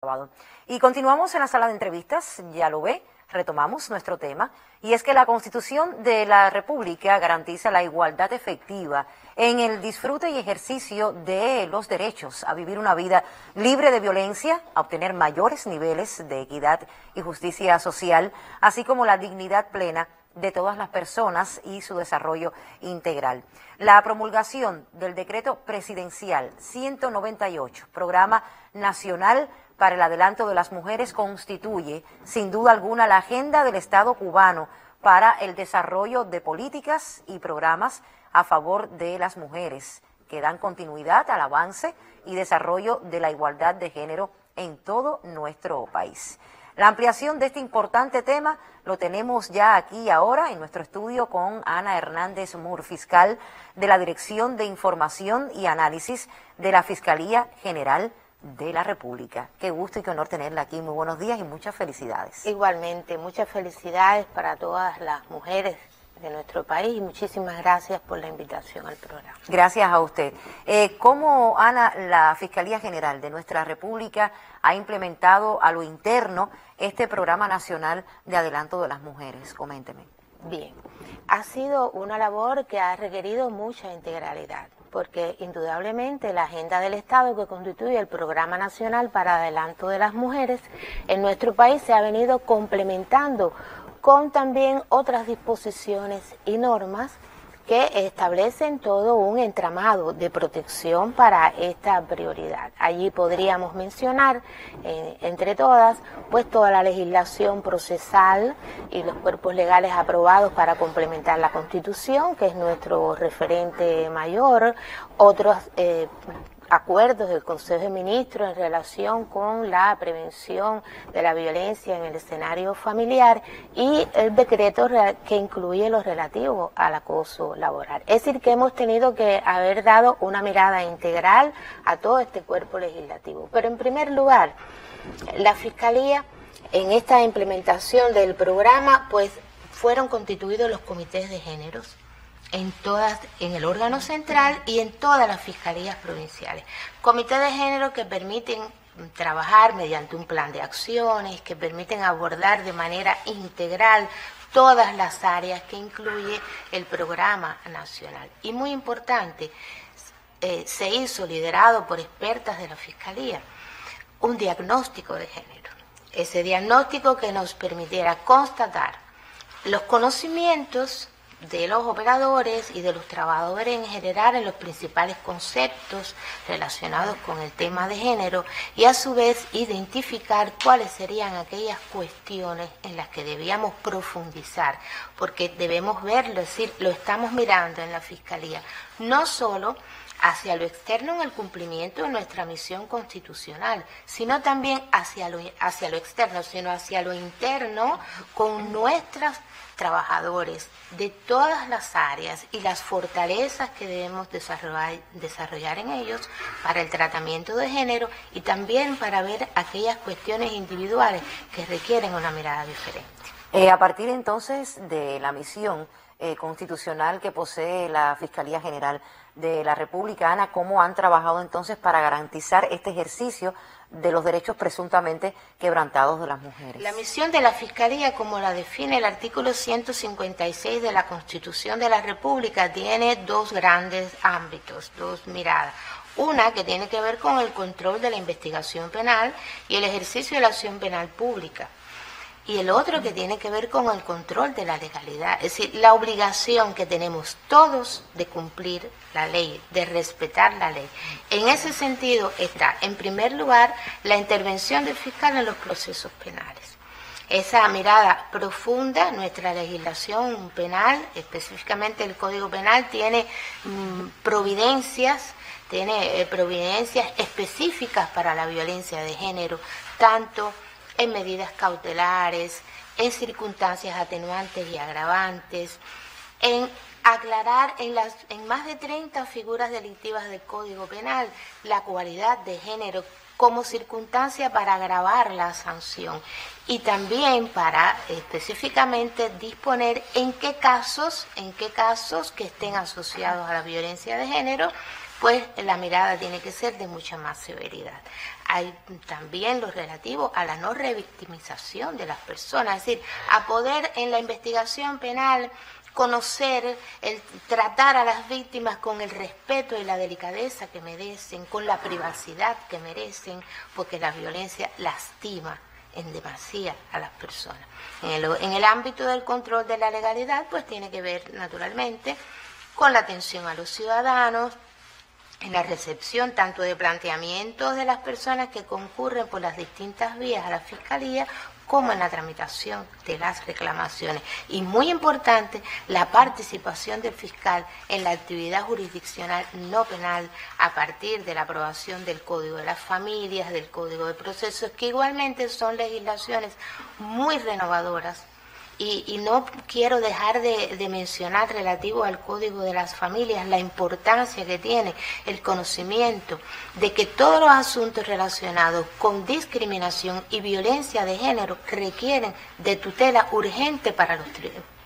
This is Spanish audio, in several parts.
sábado. Y continuamos en la sala de entrevistas, ya lo ve, retomamos nuestro tema, y es que la Constitución de la República garantiza la igualdad efectiva en el disfrute y ejercicio de los derechos a vivir una vida libre de violencia, a obtener mayores niveles de equidad y justicia social, así como la dignidad plena de todas las personas y su desarrollo integral. La promulgación del decreto presidencial 198, Programa Nacional para el Adelanto de las Mujeres, constituye sin duda alguna la agenda del Estado cubano para el desarrollo de políticas y programas a favor de las mujeres que dan continuidad al avance y desarrollo de la igualdad de género en todo nuestro país. La ampliación de este importante tema lo tenemos ya aquí ahora en nuestro estudio con Ana Hernández Mur, fiscal de la Dirección de Información y Análisis de la Fiscalía General de la República. Qué gusto y qué honor tenerla aquí. Muy buenos días y muchas felicidades. Igualmente, muchas felicidades para todas las mujeres de nuestro país y muchísimas gracias por la invitación al programa. Gracias a usted. ¿Cómo, Ana, la Fiscalía General de nuestra República ha implementado a lo interno este Programa Nacional de Adelanto de las Mujeres? Coménteme. Bien, ha sido una labor que ha requerido mucha integralidad, porque indudablemente la agenda del Estado que constituye el Programa Nacional para Adelanto de las Mujeres en nuestro país se ha venido complementando con también otras disposiciones y normas que establecen todo un entramado de protección para esta prioridad. Allí podríamos mencionar, entre todas, pues toda la legislación procesal y los cuerpos legales aprobados para complementar la Constitución, que es nuestro referente mayor, otros acuerdos del Consejo de Ministros en relación con la prevención de la violencia en el escenario familiar y el decreto que incluye lo relativo al acoso laboral. Es decir, que hemos tenido que haber dado una mirada integral a todo este cuerpo legislativo. Pero en primer lugar, la Fiscalía, en esta implementación del programa, pues fueron constituidos los comités de géneros en el órgano central y en todas las fiscalías provinciales. Comités de género que permiten trabajar mediante un plan de acciones, que permiten abordar de manera integral todas las áreas que incluye el programa nacional. Y muy importante, se hizo, liderado por expertas de la Fiscalía, un diagnóstico de género. Ese diagnóstico que nos permitiera constatar los conocimientos de los operadores y de los trabajadores en general en los principales conceptos relacionados con el tema de género y a su vez identificar cuáles serían aquellas cuestiones en las que debíamos profundizar, porque debemos verlo, es decir, lo estamos mirando en la Fiscalía, no solo hacia lo externo en el cumplimiento de nuestra misión constitucional, sino también hacia lo externo, sino hacia lo interno con nuestros trabajadores de todas las áreas y las fortalezas que debemos desarrollar en ellos para el tratamiento de género y también para ver aquellas cuestiones individuales que requieren una mirada diferente. A partir entonces de la misión constitucional que posee la Fiscalía General de la República, Ana, ¿cómo han trabajado entonces para garantizar este ejercicio de los derechos presuntamente quebrantados de las mujeres? La misión de la Fiscalía, como la define el artículo 156 de la Constitución de la República, tiene dos grandes ámbitos, dos miradas. Una que tiene que ver con el control de la investigación penal y el ejercicio de la acción penal pública. Y el otro que tiene que ver con el control de la legalidad, es decir, la obligación que tenemos todos de cumplir la ley, de respetar la ley. En ese sentido está, en primer lugar, la intervención del fiscal en los procesos penales. Esa mirada profunda, nuestra legislación penal, específicamente el Código Penal, tiene providencias específicas para la violencia de género, tanto en medidas cautelares, en circunstancias atenuantes y agravantes, en aclarar en más de 30 figuras delictivas del Código Penal la cualidad de género como circunstancia para agravar la sanción y también para específicamente disponer en qué casos que estén asociados a la violencia de género pues la mirada tiene que ser de mucha más severidad. Hay también lo relativo a la no revictimización de las personas, es decir, a poder en la investigación penal conocer, tratar a las víctimas con el respeto y la delicadeza que merecen, con la privacidad que merecen, porque la violencia lastima en demasía a las personas. En el ámbito del control de la legalidad, pues tiene que ver naturalmente con la atención a los ciudadanos, en la recepción tanto de planteamientos de las personas que concurren por las distintas vías a la Fiscalía, como en la tramitación de las reclamaciones. Y muy importante, la participación del fiscal en la actividad jurisdiccional no penal a partir de la aprobación del Código de las Familias, del Código de Procesos, que igualmente son legislaciones muy renovadoras. Y no quiero dejar de mencionar relativo al Código de las Familias la importancia que tiene el conocimiento de que todos los asuntos relacionados con discriminación y violencia de género requieren de tutela urgente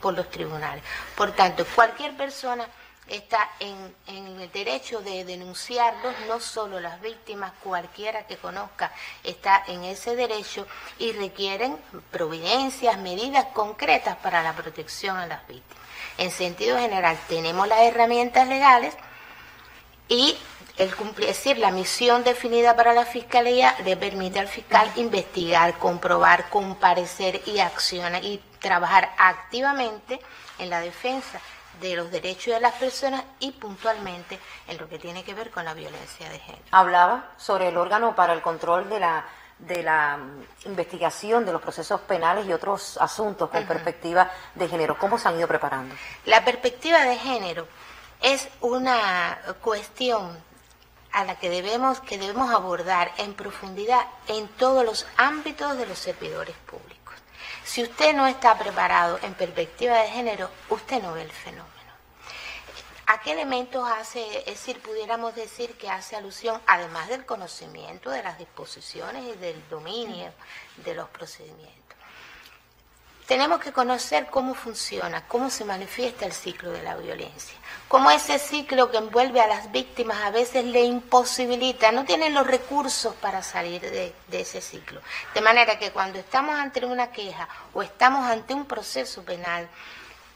por los tribunales. Por tanto, cualquier persona está en el derecho de denunciarlos, no solo las víctimas, cualquiera que conozca está en ese derecho y requieren providencias, medidas concretas para la protección a las víctimas. En sentido general, tenemos las herramientas legales y es decir, la misión definida para la Fiscalía le permite al fiscal investigar, comprobar, comparecer y accionar y trabajar activamente en la defensa de los derechos de las personas y puntualmente en lo que tiene que ver con la violencia de género. Hablaba sobre el órgano para el control de la investigación de los procesos penales y otros asuntos con perspectiva de género. ¿Cómo se han ido preparando? La perspectiva de género es una cuestión a la que debemos abordar en profundidad en todos los ámbitos de los servidores públicos. Si usted no está preparado en perspectiva de género, usted no ve el fenómeno. ¿A qué elementos hace, es decir, pudiéramos decir que hace alusión, además del conocimiento de las disposiciones y del dominio de los procedimientos? Tenemos que conocer cómo funciona, cómo se manifiesta el ciclo de la violencia, cómo ese ciclo que envuelve a las víctimas a veces le imposibilita, no tienen los recursos para salir de ese ciclo. De manera que cuando estamos ante una queja o estamos ante un proceso penal,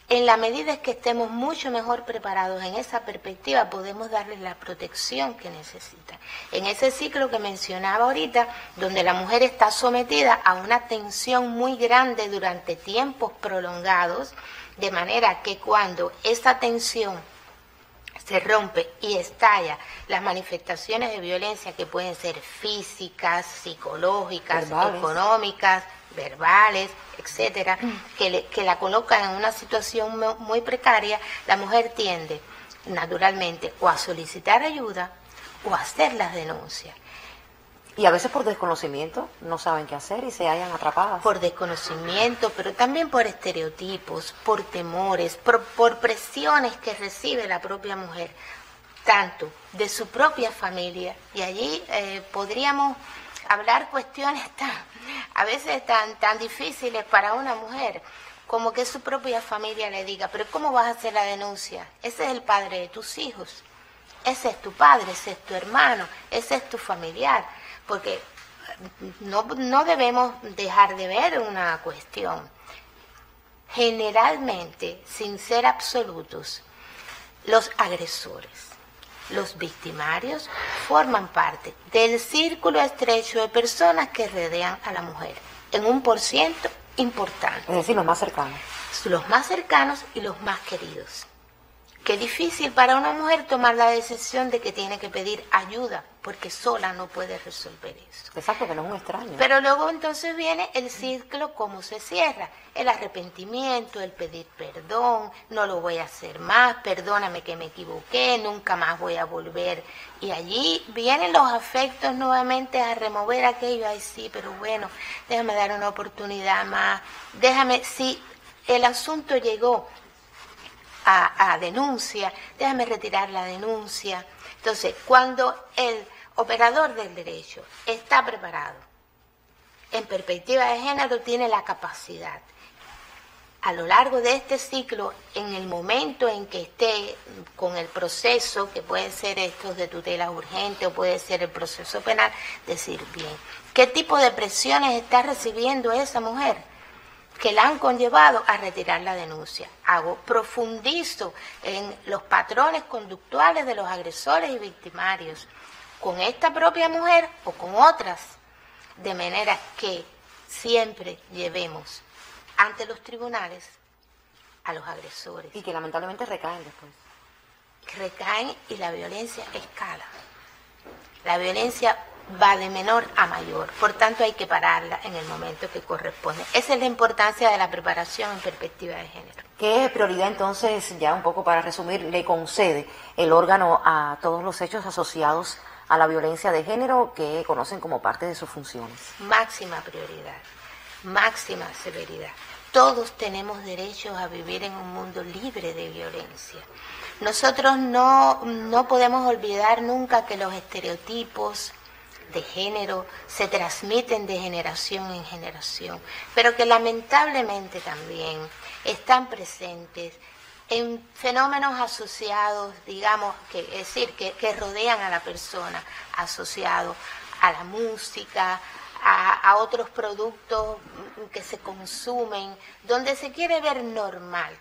en la medida en que estemos mucho mejor preparados en esa perspectiva, podemos darles la protección que necesitan. En ese ciclo que mencionaba ahorita, donde la mujer está sometida a una tensión muy grande durante tiempos prolongados, de manera que cuando esa tensión se rompe y estalla, las manifestaciones de violencia que pueden ser físicas, psicológicas, económicas, verbales, etcétera, que la colocan en una situación muy precaria, la mujer tiende naturalmente o a solicitar ayuda o a hacer las denuncias. Y a veces por desconocimiento no saben qué hacer y se hallan atrapadas. Por desconocimiento, pero también por estereotipos, por temores, por presiones que recibe la propia mujer, tanto de su propia familia, y allí podríamos hablar cuestiones a veces tan difíciles para una mujer, como que su propia familia le diga, pero ¿cómo vas a hacer la denuncia? Ese es el padre de tus hijos, ese es tu padre, ese es tu hermano, ese es tu familiar, porque no debemos dejar de ver una cuestión. Generalmente, sin ser absolutos, los agresores, los victimarios forman parte del círculo estrecho de personas que rodean a la mujer, en un % importante. Es decir, los más cercanos. Los más cercanos y los más queridos. Qué difícil para una mujer tomar la decisión de que tiene que pedir ayuda, porque sola no puede resolver eso. Exacto, que no es un extraño. Pero luego entonces viene el ciclo, cómo se cierra. El arrepentimiento, el pedir perdón, no lo voy a hacer más, perdóname que me equivoqué, nunca más voy a volver. Y allí vienen los afectos nuevamente a remover aquello. Ay, sí, pero bueno, déjame dar una oportunidad más. Déjame, si el asunto llegó a denuncia, déjame retirar la denuncia. Entonces, cuando el operador del derecho está preparado, en perspectiva de género tiene la capacidad, a lo largo de este ciclo, en el momento en que esté con el proceso, que puede ser estos de tutela urgente o puede ser el proceso penal, decir bien, ¿qué tipo de presiones está recibiendo esa mujer que la han conllevado a retirar la denuncia? Profundizo en los patrones conductuales de los agresores y victimarios con esta propia mujer o con otras, de manera que siempre llevemos ante los tribunales a los agresores. Y que lamentablemente recaen después. Recaen y la violencia escala. La violencia va de menor a mayor, por tanto hay que pararla en el momento que corresponde. Esa es la importancia de la preparación en perspectiva de género. ¿Qué prioridad entonces, ya un poco para resumir, le concede el órgano a todos los hechos asociados a la violencia de género que conocen como parte de sus funciones? Máxima prioridad, máxima severidad. Todos tenemos derecho a vivir en un mundo libre de violencia. Nosotros no podemos olvidar nunca que los estereotipos de género se transmiten de generación en generación, pero que lamentablemente también están presentes en fenómenos asociados, digamos, que rodean a la persona, asociados a la música, a otros productos que se consumen, donde se quiere ver normal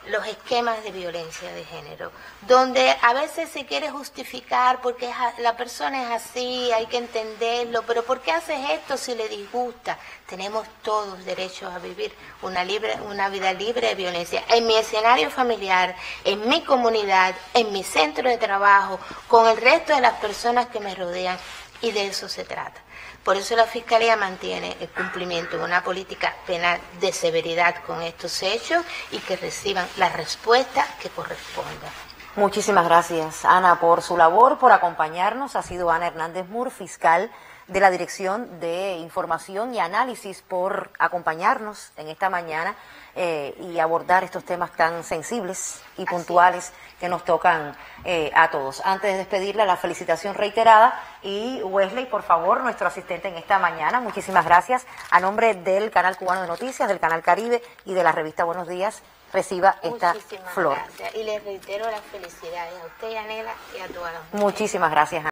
los esquemas de violencia de género, donde a veces se quiere justificar porque la persona es así, hay que entenderlo, pero ¿por qué haces esto si le disgusta? Tenemos todos derechos a vivir una vida libre de violencia, en mi escenario familiar, en mi comunidad, en mi centro de trabajo, con el resto de las personas que me rodean, y de eso se trata. Por eso la Fiscalía mantiene el cumplimiento de una política penal de severidad con estos hechos y que reciban la respuesta que corresponda. Muchísimas gracias, Ana, por su labor, por acompañarnos. Ha sido Ana Hernández Mur, fiscal de la Dirección de Información y Análisis, por acompañarnos en esta mañana y abordar estos temas tan sensibles y puntuales que nos tocan a todos. Antes de despedirla, la felicitación reiterada, y Wesley, por favor, nuestro asistente en esta mañana, muchísimas gracias. A nombre del Canal Cubano de Noticias, del Canal Caribe y de la revista Buenos Días, reciba esta Muchísimas flor. Gracias. Y les reitero las felicidades a usted, Yanela, y a todas las mujeres. Muchísimas gracias, Ana.